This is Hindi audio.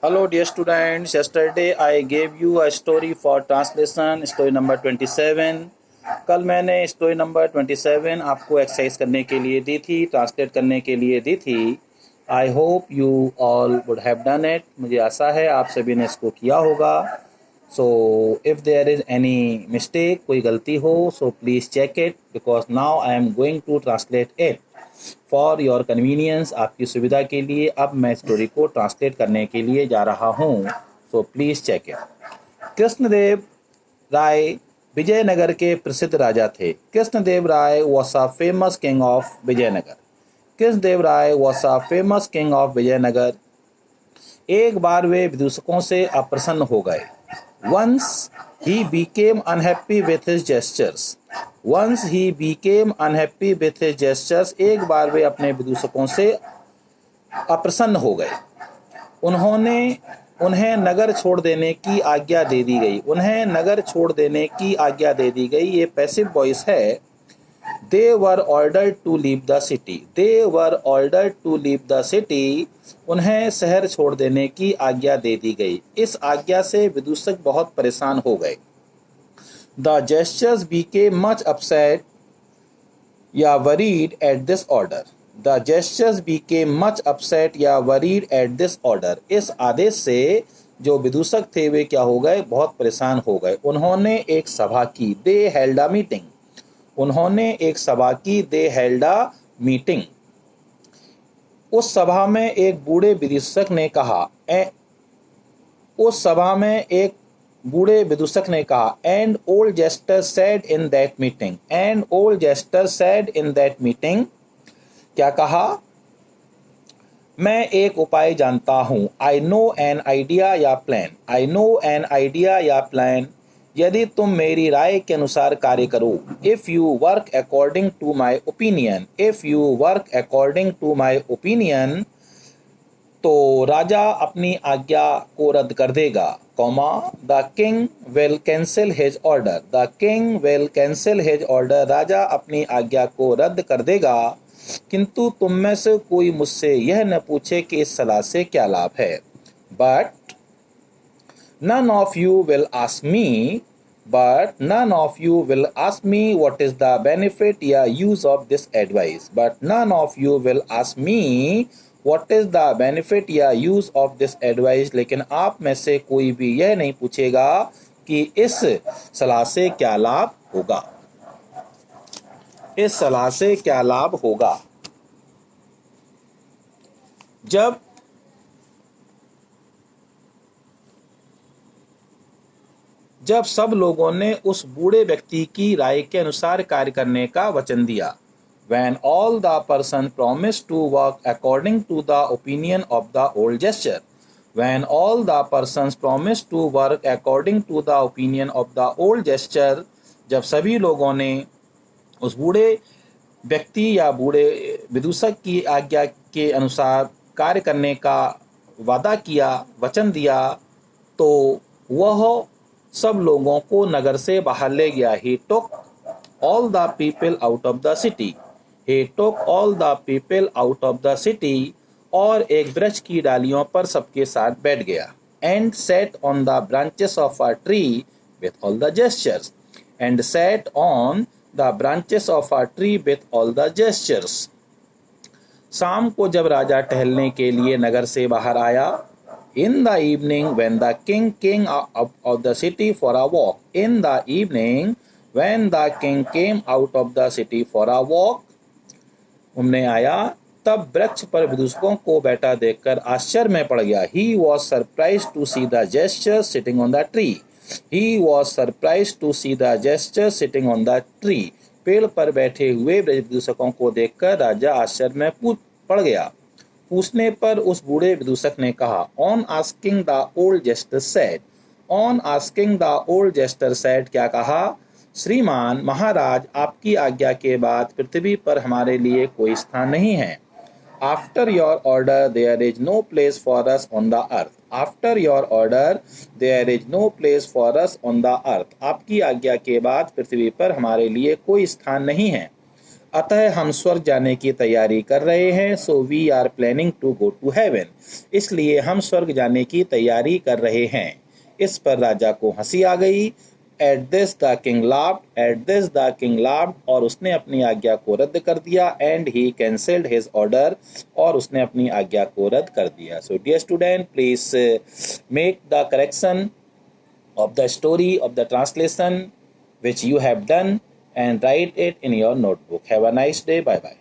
Hello dear students, yesterday I gave you a story for translation, story number 27. कल मैंने स्टोरी नंबर 27 आपको एक्सरसाइज करने के लिए दी थी, ट्रांसलेट करने के लिए दी थी. I hope you all would have done it. मुझे आशा है आप सभी ने इसको किया होगा. So if there is any mistake, कोई गलती हो, so please check it because now I am going to translate it for your convenience. आपकी सुविधा के लिए अब मैं स्टोरी को ट्रांसलेट करने के लिए जा रहा हूँ. So please check it. Krishnadev Rai Vijayanagar के प्रसिद्ध राजा थे. Krishnadev Rai was a famous king of Vijayanagar. Krishnadev Rai was a famous king of Vijayanagar. एक बार वे विदूषकों से अप्रसन्न हो गए. Once he became unhappy with his gestures. Once he became unhappy with his gestures. एक बार वे अपने विदूषकों से अप्रसन्न हो गए. उन्हें नगर छोड़ देने की आज्ञा दे दी गई. उन्हें नगर छोड़ देने की आज्ञा दे दी गई. ये पैसिव वॉइस है. They were ordered to leave the city. They were ordered to leave the city. उन्हें शहर छोड़ देने की आज्ञा दे दी गई. इस आज्ञा से विदूषक बहुत परेशान हो गए. The gestures became much upset या worried at this order. The gestures became much upset या worried at this order. इस आदेश से जो विदूषक थे वे क्या हो गए, बहुत परेशान हो गए. उन्होंने एक सभा की. They held a meeting. उन्होंने एक सभा की. They held a meeting. उस सभा में एक बूढ़े विदूषक ने कहा. उस सभा में एक बूढ़े विदूषक ने कहा. And old jester said in that meeting. And old jester said in that meeting. क्या कहा? मैं एक उपाय जानता हूँ. I know an idea या plan. I know an idea या plan. यदि तुम मेरी राय के अनुसार कार्य करो. If you work according to my opinion. If you work according to my opinion. तो राजा अपनी आज्ञा को रद्द कर देगा. Comma the king will cancel his order. The king will cancel his order. राजा अपनी आज्ञा को रद्द कर देगा. किंतु तुम में से कोई मुझसे यह न पूछे कि इस सलाह से क्या लाभ है. But none of you will ask me. But none of you will ask me what is the benefit या use of this advice. But none of you will ask me what is the benefit या use of this advice. लेकिन आप में से कोई भी यह नहीं पूछेगा कि इस सलाह से क्या लाभ होगा. इस सलाह से क्या लाभ होगा. जब सब लोगों ने उस बूढ़े व्यक्ति की राय के अनुसार कार्य करने का वचन दिया. When all the person promised to work according to the opinion of the old gesture. When all the persons promised to work according to the opinion of the old gesture. जब सभी लोगों ने उस बूढ़े व्यक्ति या बूढ़े विदूषक की आज्ञा के अनुसार कार्य करने का वादा किया, वचन दिया, तो वह सब लोगों को नगर से बाहर ले गया. He took all the people out of the city. He took all the people out of the city. और एक वृक्ष की डालियों पर सबके साथ बैठ गया. And sat on the branches of a tree with all the gestures. And sat on the branches of a tree with all the gestures. शाम को जब राजा टहलने के लिए नगर से बाहर आया. In the evening when the king came out of the city for a walk. In the evening when the king came out of the city for a walk. घूमने आया, तब वृक्ष पर विदूषकों को बैठा देखकर आश्चर्य में पड़ गया. He was surprised to see the jester sitting on the tree. He was surprised to see the jester sitting on the tree. पेड़ पर बैठे हुए विदूषकों को देखकर राजा आश्चर्य में पड़ गया. पूछने पर उस बूढ़े विदूषक ने कहा. On asking the old jester said. On asking the old jester said. क्या कहा? श्रीमान महाराज, आपकी आज्ञा के बाद पृथ्वी पर हमारे लिए कोई स्थान नहीं है. After your order there is no place for us on the earth. After your order there is no place for us on the earth. आपकी आज्ञा के बाद पृथ्वी पर हमारे लिए कोई स्थान नहीं है. अतः हम स्वर्ग जाने की तैयारी कर रहे हैं, so we are planning to go to heaven, इसलिए हम स्वर्ग जाने की तैयारी कर रहे हैं। इस पर राजा को हंसी आ गई। At this the king laughed, at this the king laughed, और उसने अपनी आज्ञा को रद्द कर दिया। And he cancelled his order, और उसने अपनी आज्ञा को रद्द कर दिया। So dear student, please make the correction of the story of the translation which you have done and write it in your notebook. Have a nice day. Bye bye.